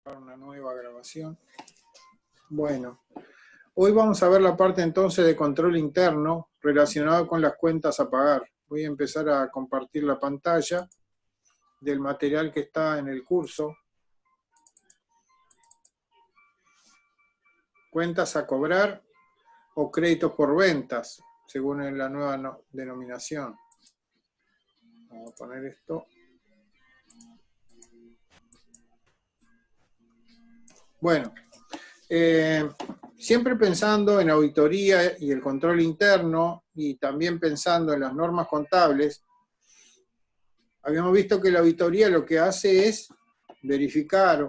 Una nueva grabación. Bueno, hoy vamos a ver la parte entonces de control interno relacionado con las cuentas a pagar. Voy a empezar a compartir la pantalla del material que está en el curso. Cuentas a cobrar o créditos por ventas, según la nueva denominación. Vamos a poner esto. Bueno, siempre pensando en auditoría y el control interno y también pensando en las normas contables, habíamos visto que la auditoría lo que hace es verificar,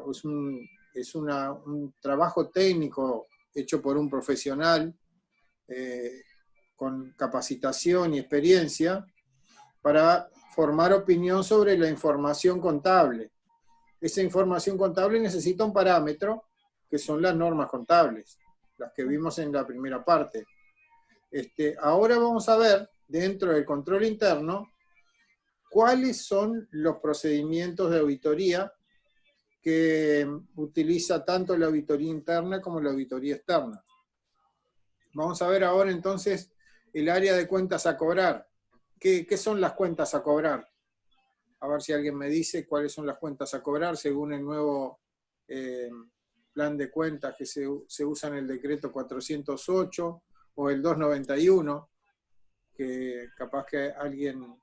es un trabajo técnico hecho por un profesional con capacitación y experiencia para formar opinión sobre la información contable. Esa información contable necesita un parámetro, que son las normas contables, las que vimos en la primera parte. Ahora vamos a ver, dentro del control interno, cuáles son los procedimientos de auditoría que utiliza tanto la auditoría interna como la auditoría externa. Vamos a ver ahora entonces el área de cuentas a cobrar. ¿Qué son las cuentas a cobrar? A ver si alguien me dice cuáles son las cuentas a cobrar según el nuevo plan de cuentas que se usa en el decreto 408 o el 291, que capaz que alguien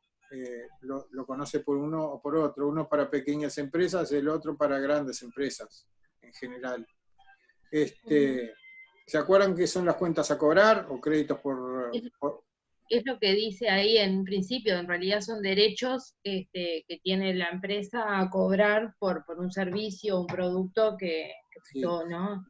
lo conoce por uno o por otro. Uno para pequeñas empresas, el otro para grandes empresas en general. ¿Se acuerdan qué son las cuentas a cobrar o créditos por...? Es lo que dice ahí en principio, en realidad son derechos que tiene la empresa a cobrar por un servicio, un producto que prestó, sí, ¿no?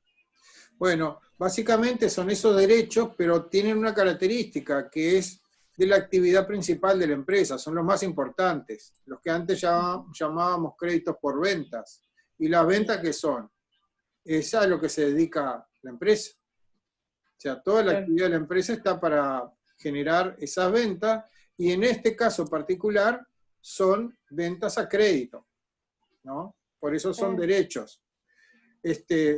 Bueno, básicamente son esos derechos, pero tienen una característica que es de la actividad principal de la empresa, son los más importantes, los que antes llamábamos créditos por ventas. ¿Y las ventas qué son? Es a lo que se dedica la empresa. O sea, toda la actividad de la empresa está para generar esas ventas, y en este caso particular son ventas a crédito, ¿no? Por eso son derechos.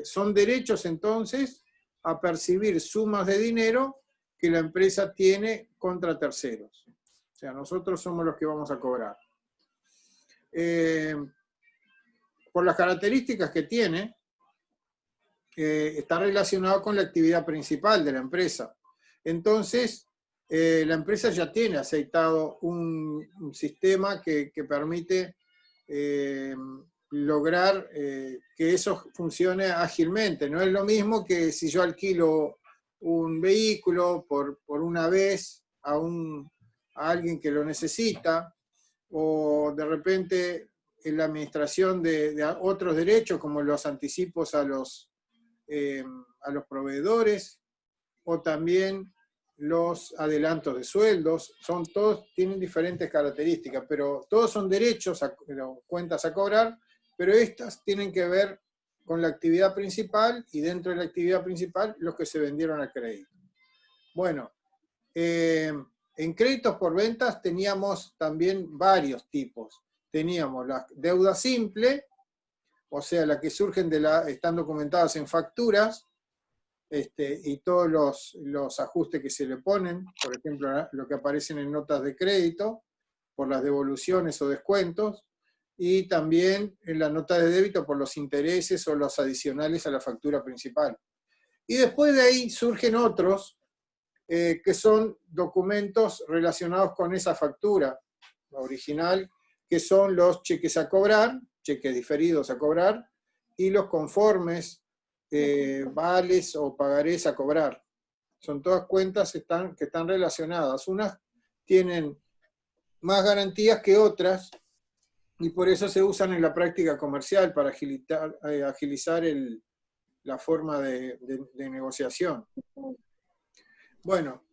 Son derechos entonces a percibir sumas de dinero que la empresa tiene contra terceros. O sea, nosotros somos los que vamos a cobrar. Por las características que tiene, está relacionado con la actividad principal de la empresa. Entonces, la empresa ya tiene aceitado un sistema que permite lograr que eso funcione ágilmente. No es lo mismo que si yo alquilo un vehículo por una vez a alguien que lo necesita, o de repente en la administración de otros derechos, como los anticipos a los proveedores, o también los adelantos de sueldos. Todos tienen diferentes características, pero todos son derechos, cuentas a cobrar, pero estas tienen que ver con la actividad principal, y dentro de la actividad principal los que se vendieron a crédito. Bueno, en créditos por ventas teníamos también varios tipos. Teníamos la deuda simple, o sea, las que surgen están documentadas en facturas, y todos los ajustes que se le ponen, por ejemplo, lo que aparecen en notas de crédito, por las devoluciones o descuentos, y también en la nota de débito por los intereses o los adicionales a la factura principal. Y después de ahí surgen otros, que son documentos relacionados con esa factura original, que son los cheques a cobrar, cheques diferidos a cobrar, y los conformes, vales o pagarés a cobrar. Son todas cuentas que están relacionadas. Unas tienen más garantías que otras, y por eso se usan en la práctica comercial para agilizar la forma de negociación. Bueno,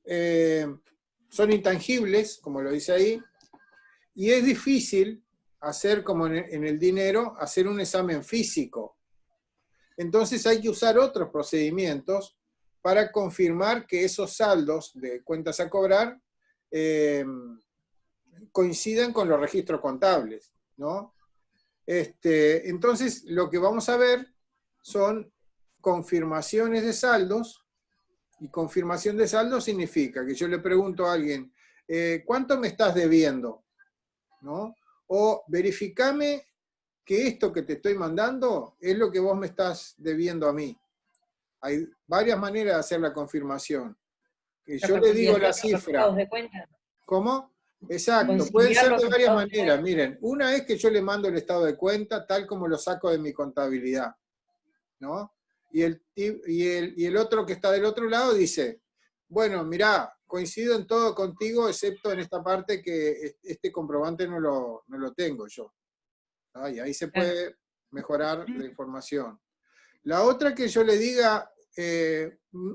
son intangibles, como lo dice ahí, y es difícil hacer, como en el dinero, hacer un examen físico. Entonces hay que usar otros procedimientos para confirmar que esos saldos de cuentas a cobrar coincidan con los registros contables, ¿no? Entonces, lo que vamos a ver son confirmaciones de saldos, y confirmación de saldos significa que yo le pregunto a alguien, ¿cuánto me estás debiendo? ¿No? O verificame que esto que te estoy mandando es lo que vos me estás debiendo a mí. Hay varias maneras de hacer la confirmación. Que yo le digo la cifra. ¿Cómo? Exacto, pueden ser de varias maneras. Miren, una es que yo le mando el estado de cuenta tal como lo saco de mi contabilidad, ¿no? Y el otro que está del otro lado dice, bueno, mirá, coincido en todo contigo, excepto en esta parte que este comprobante no lo tengo yo. ¿Ah? Y ahí se puede mejorar la información. La otra que yo le diga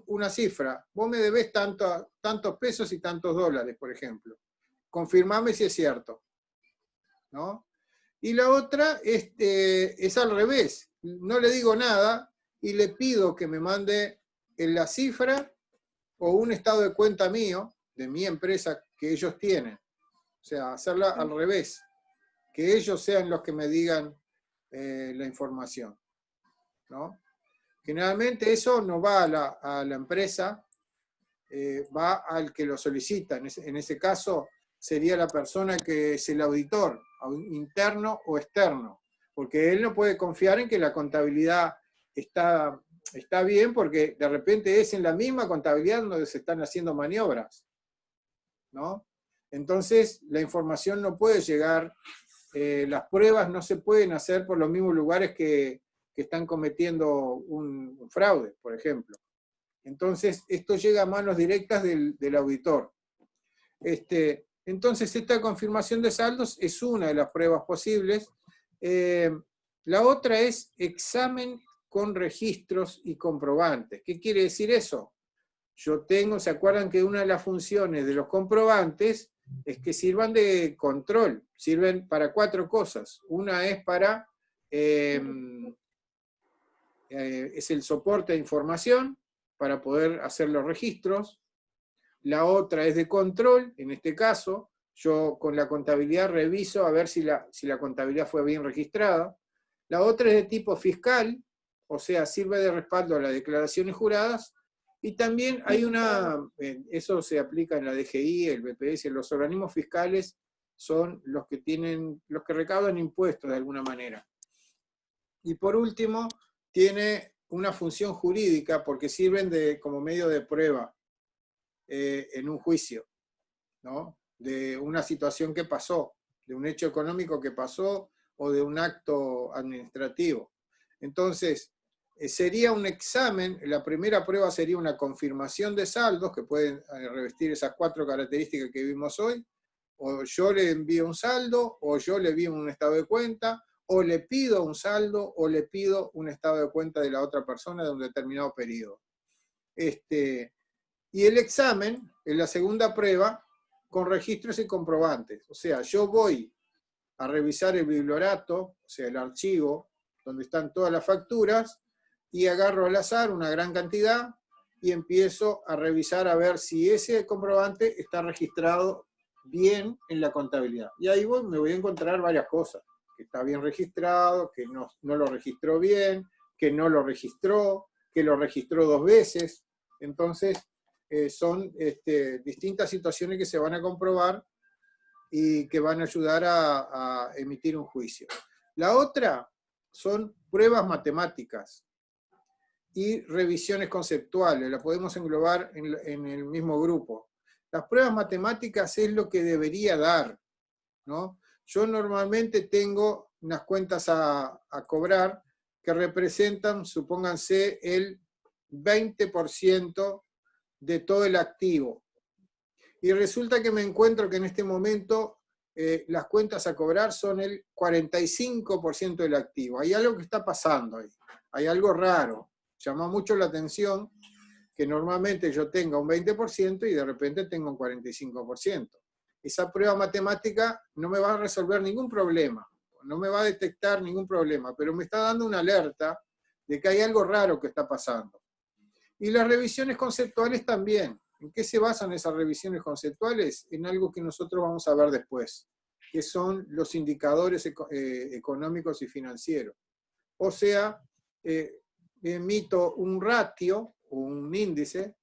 una cifra, vos me debés tantos pesos y tantos dólares, por ejemplo. Confirmame si es cierto, ¿no? Y la otra es al revés, no le digo nada y le pido que me mande en la cifra o un estado de cuenta mío, de mi empresa, que ellos tienen. O sea, hacerla al revés, que ellos sean los que me digan la información, ¿no? Generalmente eso no va a la empresa, va al que lo solicita. En ese caso sería la persona que es el auditor, interno o externo, porque él no puede confiar en que la contabilidad está bien, porque de repente es en la misma contabilidad donde se están haciendo maniobras, ¿no? Entonces la información no puede llegar, las pruebas no se pueden hacer por los mismos lugares que están cometiendo un fraude, por ejemplo. Entonces, esto llega a manos directas del auditor. Entonces, esta confirmación de saldos es una de las pruebas posibles. La otra es examen con registros y comprobantes. ¿Qué quiere decir eso? ¿se acuerdan que una de las funciones de los comprobantes es que sirvan de control? Sirven para 4 cosas. Una es para... es el soporte de información para poder hacer los registros. La otra es de control, en este caso, yo con la contabilidad reviso a ver si la contabilidad fue bien registrada. La otra es de tipo fiscal, o sea, sirve de respaldo a las declaraciones juradas, y también hay eso se aplica en la DGI, el BPS, los organismos fiscales son los que recaudan impuestos de alguna manera. Y por último, tiene una función jurídica porque sirven como medio de prueba en un juicio, ¿no? De una situación que pasó, de un hecho económico que pasó o de un acto administrativo. Entonces, sería un examen, la primera prueba sería una confirmación de saldos que pueden revestir esas 4 características que vimos hoy, o yo le envío un saldo, o yo le envío un estado de cuenta, o le pido un saldo, o le pido un estado de cuenta de la otra persona de un determinado periodo. Y el examen es la segunda prueba con registros y comprobantes. O sea, yo voy a revisar el bibliorato, o sea, el archivo, donde están todas las facturas, y agarro al azar una gran cantidad, y empiezo a revisar a ver si ese comprobante está registrado bien en la contabilidad. Y ahí me voy a encontrar varias cosas. Que está bien registrado, que no lo registró bien, que no lo registró, que lo registró 2 veces. Entonces, son distintas situaciones que se van a comprobar y que van a ayudar a emitir un juicio. La otra son pruebas matemáticas y revisiones conceptuales, la podemos englobar en el mismo grupo. Las pruebas matemáticas es lo que debería dar, ¿no? Yo normalmente tengo unas cuentas a cobrar que representan, supónganse, el 20% de todo el activo. Y resulta que me encuentro que en este momento las cuentas a cobrar son el 45% del activo. Hay algo que está pasando ahí, hay algo raro. Llama mucho la atención que normalmente yo tenga un 20% y de repente tengo un 45%. Esa prueba matemática no me va a resolver ningún problema, no me va a detectar ningún problema, pero me está dando una alerta de que hay algo raro que está pasando. Y las revisiones conceptuales también. ¿En qué se basan esas revisiones conceptuales? En algo que nosotros vamos a ver después, que son los indicadores económicos y financieros. O sea, emito un ratio, un índice,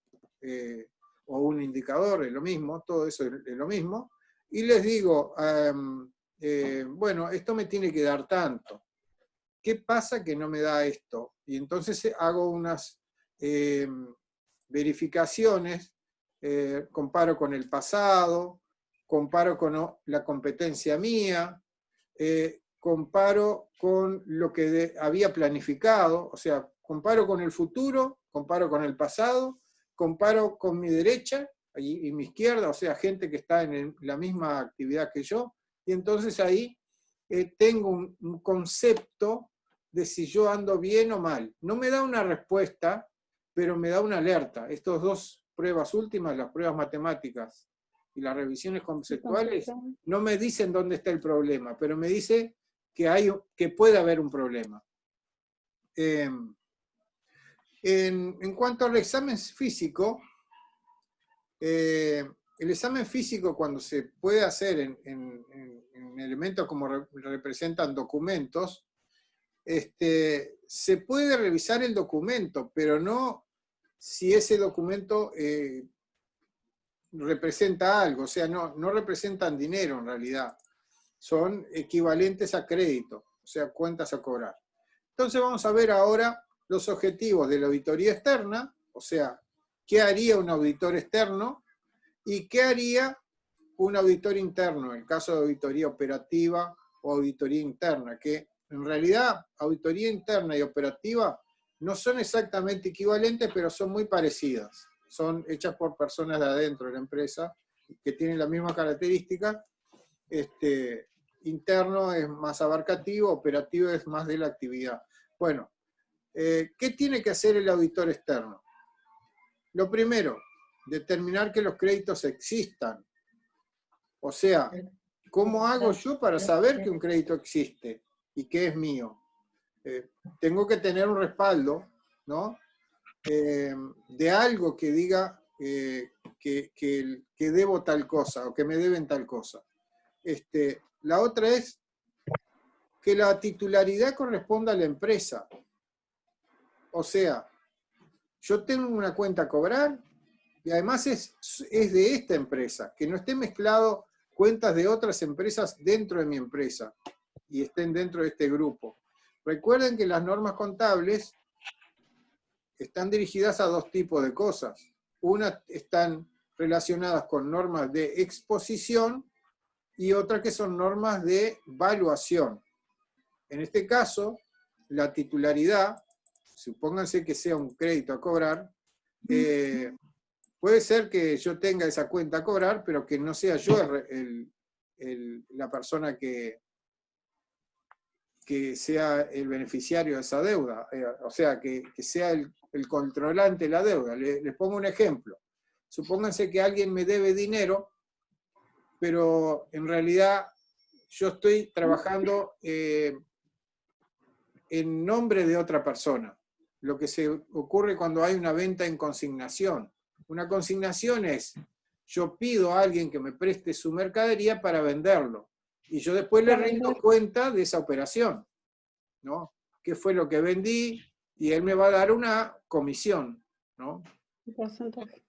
o un indicador, es lo mismo, todo eso es lo mismo, y les digo, bueno, esto me tiene que dar tanto. ¿Qué pasa que no me da esto? Y entonces hago unas verificaciones, comparo con el pasado, comparo con la competencia mía, comparo con lo que había planificado, o sea, comparo con el futuro, comparo con el pasado, comparo con mi derecha y mi izquierda, o sea, gente que está en la misma actividad que yo, y entonces ahí tengo un concepto de si yo ando bien o mal. No me da una respuesta, pero me da una alerta. Estas dos pruebas últimas, las pruebas matemáticas y las revisiones conceptuales, no me dicen dónde está el problema, pero me dice que puede haber un problema. En cuanto al examen físico, el examen físico cuando se puede hacer en elementos como representan documentos, se puede revisar el documento, pero no si ese documento representa algo, o sea, no representan dinero en realidad, son equivalentes a crédito, o sea, cuentas a cobrar. Entonces vamos a ver ahora los objetivos de la auditoría externa, o sea, qué haría un auditor externo y qué haría un auditor interno, en el caso de auditoría operativa o auditoría interna, que en realidad auditoría interna y operativa no son exactamente equivalentes, pero son muy parecidas. Son hechas por personas de adentro de la empresa que tienen la misma característica. Interno es más abarcativo, operativo es más de la actividad. Bueno, ¿qué tiene que hacer el auditor externo? Lo primero, determinar que los créditos existan. O sea, ¿cómo hago yo para saber que un crédito existe y que es mío? Tengo que tener un respaldo, ¿no? De algo que diga que debo tal cosa o que me deben tal cosa. La otra es que la titularidad corresponda a la empresa. O sea, yo tengo una cuenta a cobrar y además es de esta empresa, que no esté mezclado cuentas de otras empresas dentro de mi empresa y estén dentro de este grupo. Recuerden que las normas contables están dirigidas a dos tipos de cosas. Una están relacionadas con normas de exposición y otras que son normas de valuación. En este caso, la titularidad, supónganse que sea un crédito a cobrar, puede ser que yo tenga esa cuenta a cobrar, pero que no sea yo la persona que sea el beneficiario de esa deuda, o sea, que sea el controlante de la deuda. Les pongo un ejemplo. Supónganse que alguien me debe dinero, pero en realidad yo estoy trabajando en nombre de otra persona. Lo que se ocurre cuando hay una venta en consignación. Una consignación es, yo pido a alguien que me preste su mercadería para venderlo. Y yo después le rindo cuenta de esa operación, ¿no? ¿Qué fue lo que vendí? Y él me va a dar una comisión, ¿no? Un porcentaje.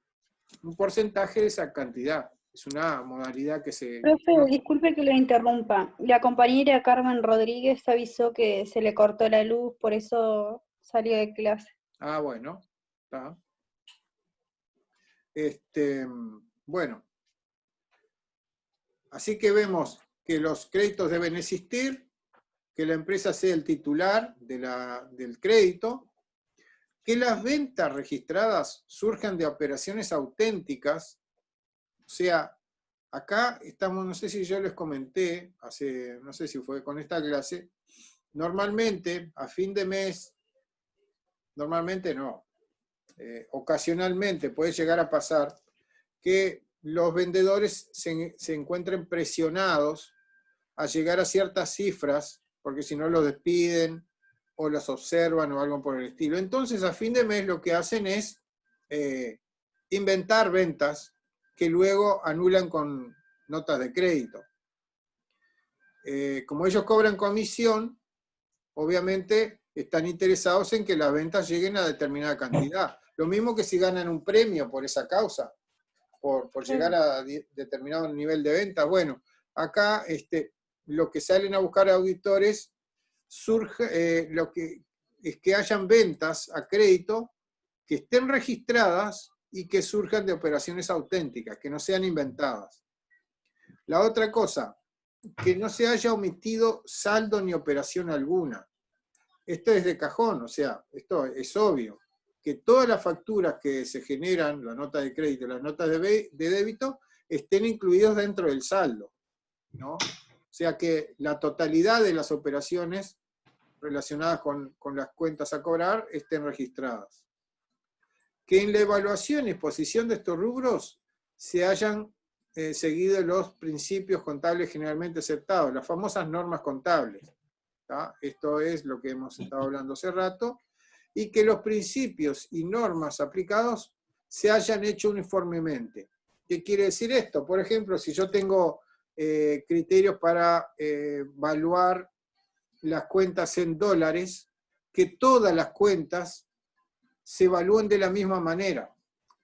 Un porcentaje de esa cantidad. Es una modalidad que se... Profe, disculpe que lo interrumpa. La compañera Carmen Rodríguez avisó que se le cortó la luz, por eso salió de clase. Ah, bueno. Está. Bueno. Así que vemos que los créditos deben existir, que la empresa sea el titular del crédito, que las ventas registradas surjan de operaciones auténticas. O sea, acá estamos, no sé si yo les comenté, no sé si fue con esta clase, normalmente a fin de mes, normalmente no, ocasionalmente puede llegar a pasar que los vendedores se encuentren presionados a llegar a ciertas cifras, porque si no los despiden o los observan o algo por el estilo. Entonces a fin de mes lo que hacen es inventar ventas que luego anulan con notas de crédito. Como ellos cobran comisión, obviamente están interesados en que las ventas lleguen a determinada cantidad. Lo mismo que si ganan un premio por esa causa, por llegar a determinado nivel de ventas. Bueno, acá lo que salen a buscar auditores surge, es que hayan ventas a crédito que estén registradas y que surjan de operaciones auténticas, que no sean inventadas. La otra cosa, que no se haya omitido saldo ni operación alguna. Esto es de cajón, o sea, esto es obvio, que todas las facturas que se generan, la nota de crédito y las notas de débito, estén incluidos dentro del saldo, ¿no? O sea que la totalidad de las operaciones relacionadas con las cuentas a cobrar estén registradas. Que en la evaluación y exposición de estos rubros se hayan seguido los principios contables generalmente aceptados, las famosas normas contables. ¿tá? Esto es lo que hemos estado hablando hace rato, y que los principios y normas aplicados se hayan hecho uniformemente. ¿Qué quiere decir esto? Por ejemplo, si yo tengo criterios para evaluar las cuentas en dólares, que todas las cuentas se evalúen de la misma manera.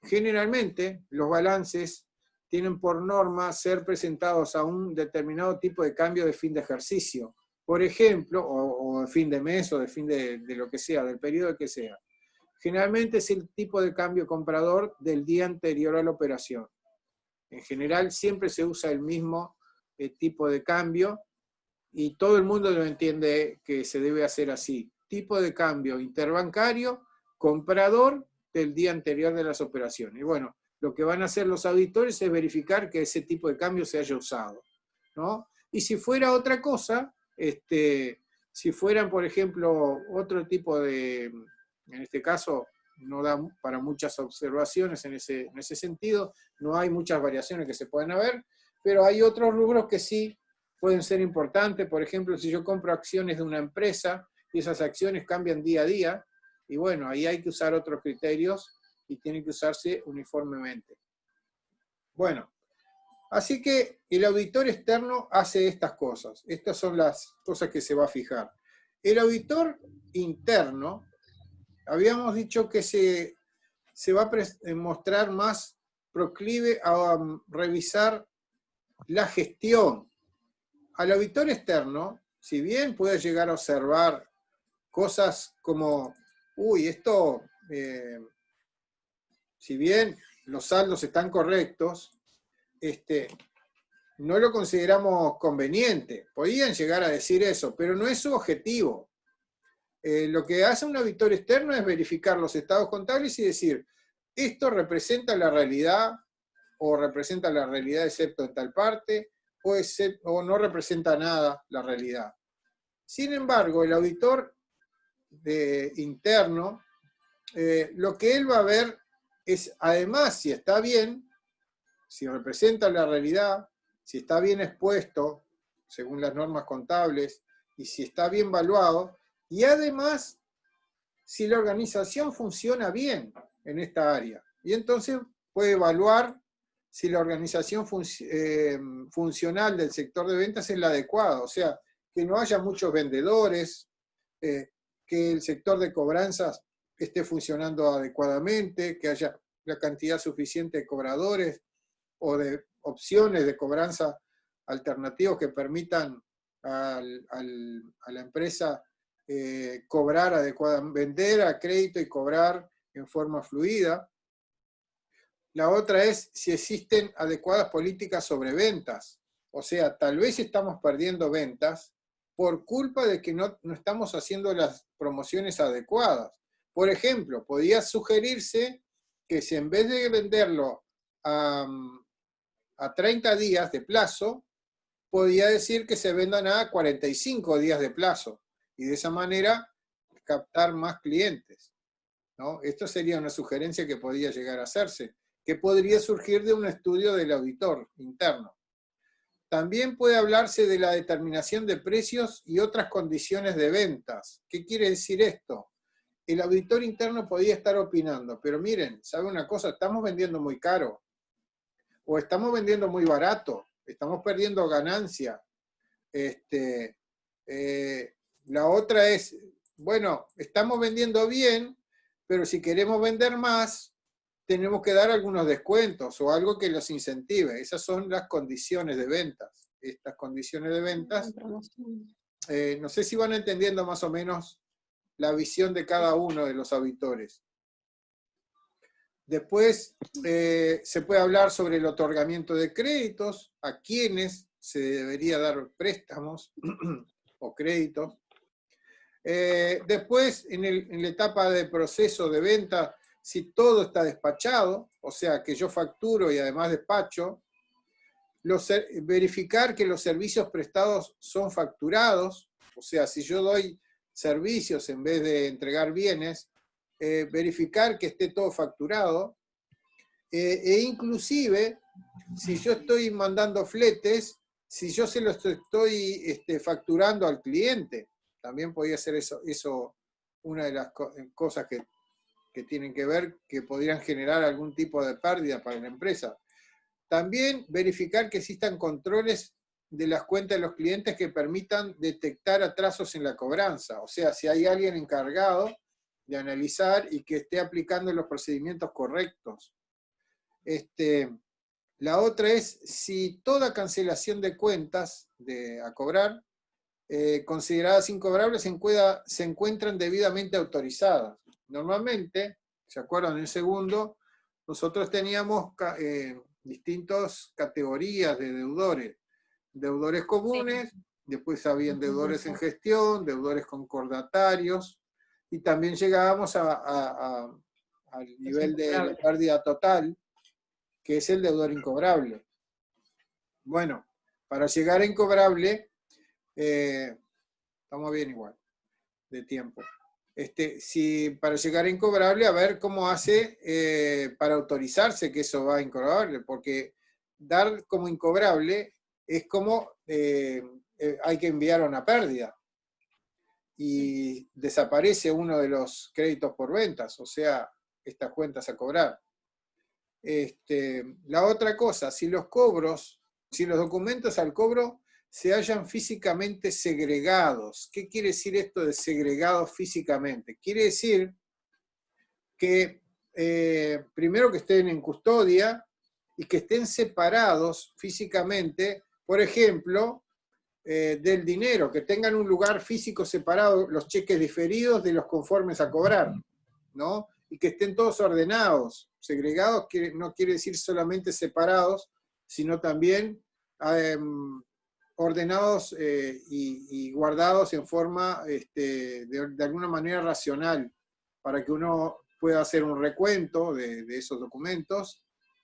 Generalmente, los balances tienen por norma ser presentados a un determinado tipo de cambio de fin de ejercicio, por ejemplo, o de fin de mes, o de fin de lo que sea, del periodo que sea. Generalmente es el tipo de cambio comprador del día anterior a la operación. En general, siempre se usa el mismo tipo de cambio, y todo el mundo lo entiende que se debe hacer así. Tipo de cambio interbancario, comprador del día anterior de las operaciones. Y bueno, lo que van a hacer los auditores es verificar que ese tipo de cambio se haya usado, ¿no? Y si fuera otra cosa, si fueran, por ejemplo, otro tipo de, en este caso, no da para muchas observaciones en ese sentido, no hay muchas variaciones que se pueden haber, pero hay otros rubros que sí pueden ser importantes. Por ejemplo, si yo compro acciones de una empresa y esas acciones cambian día a día, y bueno, ahí hay que usar otros criterios y tienen que usarse uniformemente. Bueno, así que el auditor externo hace estas cosas. Estas son las cosas que se va a fijar. El auditor interno, habíamos dicho que se va a mostrar más proclive a revisar la gestión. Al auditor externo, si bien puede llegar a observar cosas como, uy, esto, si bien los saldos están correctos, no lo consideramos conveniente. Podían llegar a decir eso, pero no es su objetivo. Lo que hace un auditor externo es verificar los estados contables y decir, esto representa la realidad, o representa la realidad excepto en tal parte, o no representa nada la realidad. Sin embargo, el auditor interno, lo que él va a ver es, además, si está bien, si representa la realidad, si está bien expuesto, según las normas contables, y si está bien valuado, y además, si la organización funciona bien en esta área. Y entonces puede evaluar si la organización funcional del sector de ventas es la adecuada, o sea, que no haya muchos vendedores, que el sector de cobranzas esté funcionando adecuadamente, que haya la cantidad suficiente de cobradores o de opciones de cobranza alternativos que permitan a la empresa cobrar adecuadamente, vender a crédito y cobrar en forma fluida. La otra es si existen adecuadas políticas sobre ventas. O sea, tal vez estamos perdiendo ventas por culpa de que no estamos haciendo las promociones adecuadas. Por ejemplo, podría sugerirse que si en vez de venderlo a 30 días de plazo, podría decir que se vendan a 45 días de plazo. Y de esa manera captar más clientes, ¿no? Esto sería una sugerencia que podría llegar a hacerse, que podría surgir de un estudio del auditor interno. También puede hablarse de la determinación de precios y otras condiciones de ventas. ¿Qué quiere decir esto? El auditor interno podría estar opinando, pero miren, ¿sabe una cosa? Estamos vendiendo muy caro, o estamos vendiendo muy barato, estamos perdiendo ganancia. La otra es, bueno, estamos vendiendo bien, pero si queremos vender más, tenemos que dar algunos descuentos o algo que los incentive. Esas son las condiciones de ventas. Estas condiciones de ventas, no sé si van entendiendo más o menos la visión de cada uno de los auditores. Después se puede hablar sobre el otorgamiento de créditos, a quienes se debería dar préstamos o créditos. Después, en la etapa de proceso de venta, si todo está despachado, o sea, que yo facturo y además despacho, verificar que los servicios prestados son facturados, o sea, si yo doy servicios en vez de entregar bienes, verificar que esté todo facturado, e inclusive, si yo estoy mandando fletes, si yo se los estoy facturando al cliente, también podría ser eso una de las cosas que tienen que ver, que podrían generar algún tipo de pérdida para la empresa. También verificar que existan controles de las cuentas de los clientes que permitan detectar atrasos en la cobranza. O sea, si hay alguien encargado de analizar y que esté aplicando los procedimientos correctos. La otra es si toda cancelación de cuentas a cobrar, consideradas incobrables, se encuentran debidamente autorizadas. Normalmente, ¿se acuerdan? En el segundo, nosotros teníamos distintas categorías de deudores. Deudores comunes, después habían deudores en gestión, deudores concordatarios, y también llegábamos al nivel de la pérdida total, que es el deudor incobrable. Bueno, para llegar a incobrable, estamos bien igual, de tiempo. Para llegar a incobrable, a ver cómo hace para autorizarse que eso va a incobrable, porque dar como incobrable es como hay que enviar una pérdida y desaparece uno de los créditos por ventas, o sea, estas cuentas a cobrar. La otra cosa, si los documentos al cobro se hallan físicamente segregados. ¿Qué quiere decir esto de segregados físicamente? Quiere decir que primero que estén en custodia y que estén separados físicamente, por ejemplo, del dinero, que tengan un lugar físico separado, los cheques diferidos de los conformes a cobrar, ¿no? Y que estén todos ordenados. Segregados no quiere decir solamente separados, sino también ordenados y guardados en forma de alguna manera racional, para que uno pueda hacer un recuento de esos documentos,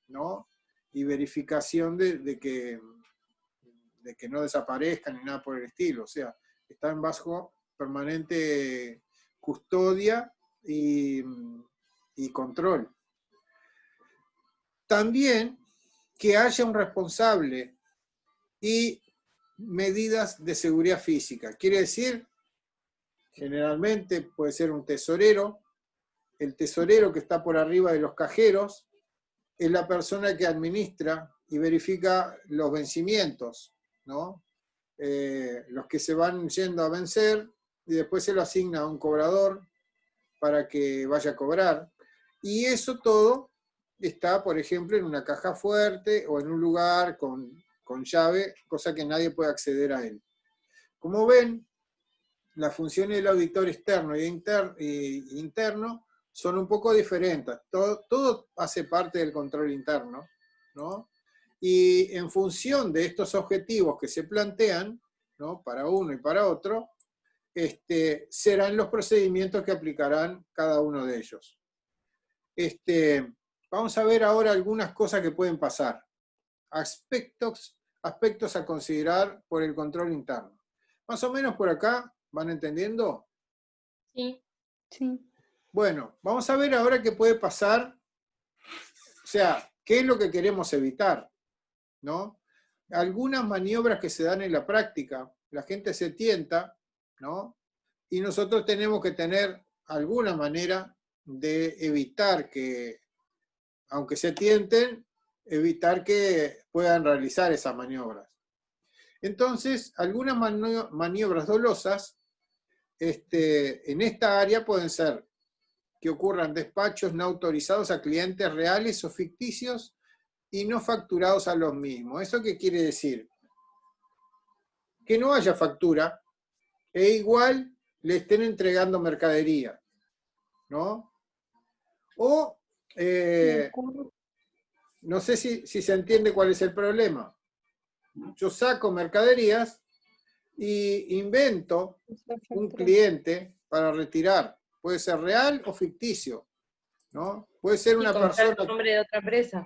¿no? Y verificación de que no desaparezcan ni nada por el estilo. O sea, están bajo permanente custodia y control. También que haya un responsable y medidas de seguridad física. Quiere decir, generalmente puede ser un tesorero. El tesorero que está por arriba de los cajeros es la persona que administra y verifica los vencimientos, ¿no? Los que se van yendo a vencer, y después se lo asigna a un cobrador para que vaya a cobrar. Y eso todo está, por ejemplo, en una caja fuerte o en un lugar con llave, cosa que nadie puede acceder a él. Como ven, las funciones del auditor externo e interno son un poco diferentes. Todo hace parte del control interno, ¿no? Y en función de estos objetivos que se plantean, ¿no? Para uno y para otro, serán los procedimientos que aplicarán cada uno de ellos. Vamos a ver ahora algunas cosas que pueden pasar. Aspectos a considerar por el control interno. Más o menos por acá, ¿van entendiendo? Sí. Sí. Bueno, vamos a ver ahora qué puede pasar, o sea, qué es lo que queremos evitar, ¿no? Algunas maniobras que se dan en la práctica, la gente se tienta, ¿no? Y nosotros tenemos que tener alguna manera de evitar que, aunque se tienten, evitar que puedan realizar esas maniobras. Entonces, algunas maniobras dolosas en esta área pueden ser que ocurran despachos no autorizados a clientes reales o ficticios y no facturados a los mismos. ¿Eso qué quiere decir? Que no haya factura e igual le estén entregando mercadería, ¿no? O, no sé si se entiende cuál es el problema. Yo saco mercaderías y invento un cliente para retirar. Puede ser real o ficticio, ¿no? Puede ser una persona... el nombre de otra empresa.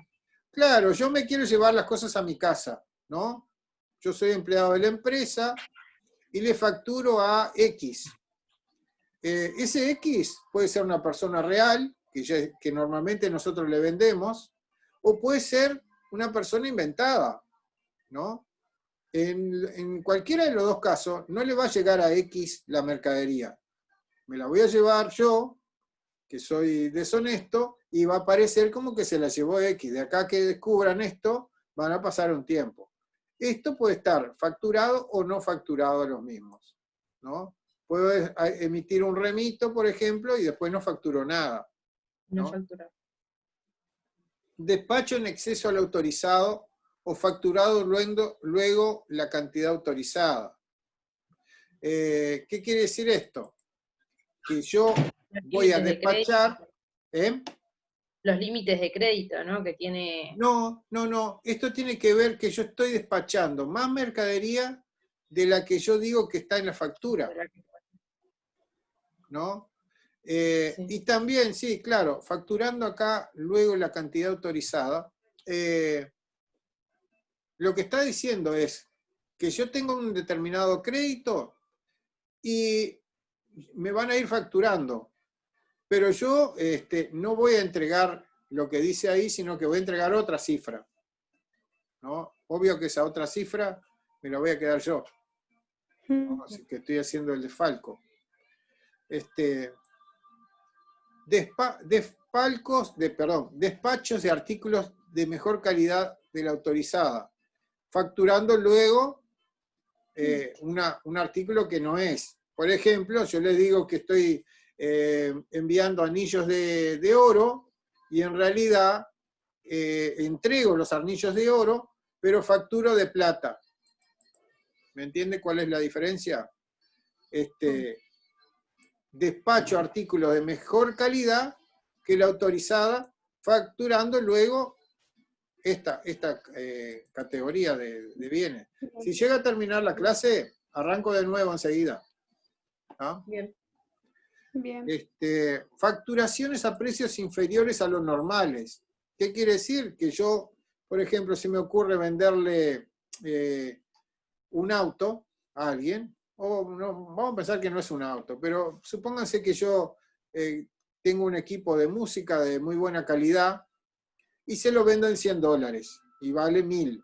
Claro, yo me quiero llevar las cosas a mi casa, ¿no? Yo soy empleado de la empresa y le facturo a X. Ese X puede ser una persona real, que normalmente nosotros le vendemos, o puede ser una persona inventada, ¿no? En cualquiera de los dos casos, no le va a llegar a X la mercadería. Me la voy a llevar yo, que soy deshonesto, y va a parecer como que se la llevó X. De acá que descubran esto, van a pasar un tiempo. Esto puede estar facturado o no facturado a los mismos, ¿no? Puedo emitir un remito, por ejemplo, y después no facturó nada, ¿no? No facturado. Despacho en exceso al autorizado o facturado luego la cantidad autorizada. ¿Qué quiere decir esto? Que yo voy a despachar... Los límites de crédito, ¿no? Que tiene... No. Esto tiene que ver que yo estoy despachando más mercadería de la que yo digo que está en la factura, ¿no? Sí. Y también, sí, claro, facturando acá luego la cantidad autorizada, lo que está diciendo es que yo tengo un determinado crédito y me van a ir facturando, pero yo no voy a entregar lo que dice ahí, sino que voy a entregar otra cifra, ¿no? Obvio que esa otra cifra me la voy a quedar yo, ¿no? Así que estoy haciendo el desfalco. Despachos de artículos de mejor calidad de la autorizada, facturando luego un artículo que no es. Por ejemplo, yo les digo que estoy enviando anillos de oro y en realidad entrego los anillos de oro, pero facturo de plata. ¿Me entiende cuál es la diferencia? Despacho artículos de mejor calidad que la autorizada, facturando luego esta categoría de bienes. Si llega a terminar la clase, arranco de nuevo enseguida. ¿Ah? Bien. Bien. Facturaciones a precios inferiores a los normales. ¿Qué quiere decir? Que yo, por ejemplo, si me ocurre venderle un auto a alguien, o no, vamos a pensar que no es un auto, pero supónganse que yo tengo un equipo de música de muy buena calidad y se lo vendo en $100 y vale 1.000,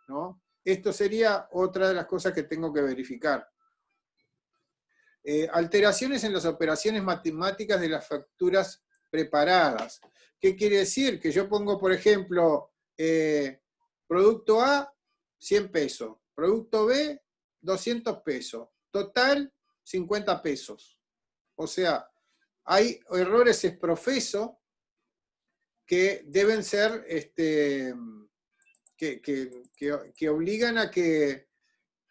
¿no? Esto sería otra de las cosas que tengo que verificar. Alteraciones en las operaciones matemáticas de las facturas preparadas. ¿Qué quiere decir? Que yo pongo, por ejemplo, producto A, 100 pesos, producto B, 200 pesos, total, 50 pesos. O sea, hay errores exprofeso que deben ser, que obligan a que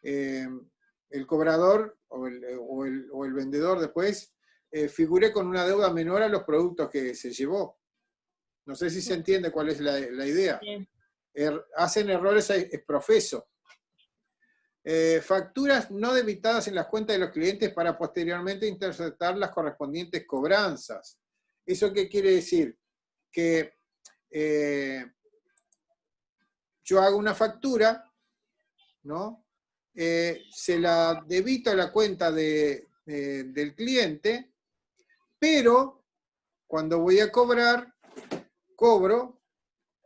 el cobrador o el vendedor después figure con una deuda menor a los productos que se llevó. No sé si se entiende cuál es la idea. Hacen errores exprofeso. Facturas no debitadas en las cuentas de los clientes para posteriormente interceptar las correspondientes cobranzas. ¿Eso qué quiere decir? Que yo hago una factura, ¿no? Se la debito a la cuenta del cliente, pero cuando voy a cobrar, cobro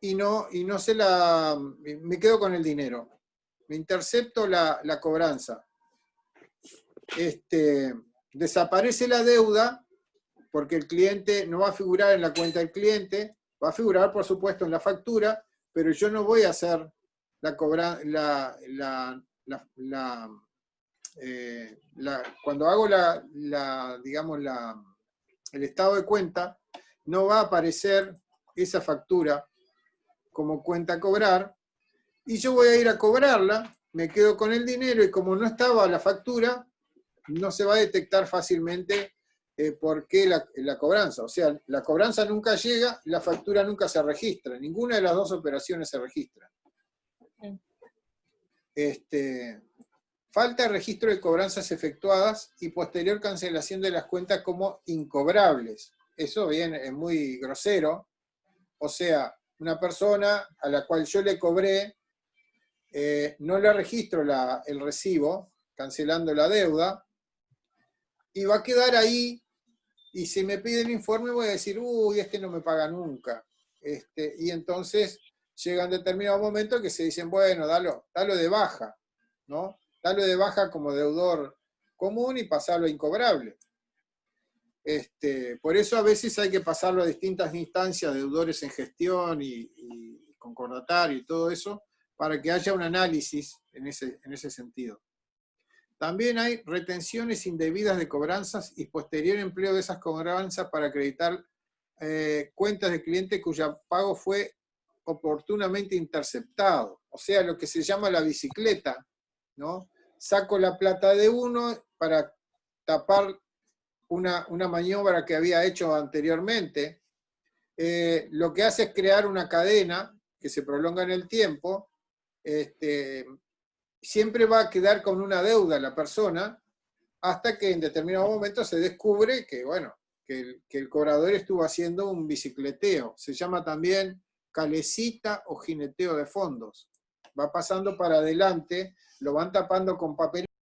y no se la... me quedo con el dinero. Me intercepto la cobranza. Desaparece la deuda porque el cliente no va a figurar en la cuenta del cliente, va a figurar, por supuesto, en la factura, pero yo no voy a hacer cuando hago digamos, el estado de cuenta, no va a aparecer esa factura como cuenta a cobrar, y yo voy a ir a cobrarla, me quedo con el dinero, y como no estaba la factura, no se va a detectar fácilmente por qué la cobranza. O sea, la cobranza nunca llega, la factura nunca se registra, ninguna de las dos operaciones se registra. Falta registro de cobranzas efectuadas y posterior cancelación de las cuentas como incobrables. Eso bien, es muy grosero. O sea, una persona a la cual yo le cobré, no le registro el recibo, cancelando la deuda, y va a quedar ahí, y si me pide el informe voy a decir, uy, este no me paga nunca. Y entonces llega un determinado momento que se dicen, bueno, dalo de baja, ¿no? Dalo de baja como deudor común y pasarlo a incobrable. Por eso a veces hay que pasarlo a distintas instancias, deudores en gestión y concordatario y todo eso, para que haya un análisis en ese sentido. También hay retenciones indebidas de cobranzas y posterior empleo de esas cobranzas para acreditar cuentas de cliente cuyo pago fue oportunamente interceptado. O sea, lo que se llama la bicicleta, ¿no? Saco la plata de uno para tapar una maniobra que había hecho anteriormente. Lo que hace es crear una cadena que se prolonga en el tiempo. Siempre va a quedar con una deuda la persona hasta que en determinado momento se descubre que, bueno, que el cobrador estuvo haciendo un bicicleteo. Se llama también calecita o jineteo de fondos. Va pasando para adelante, lo van tapando con papel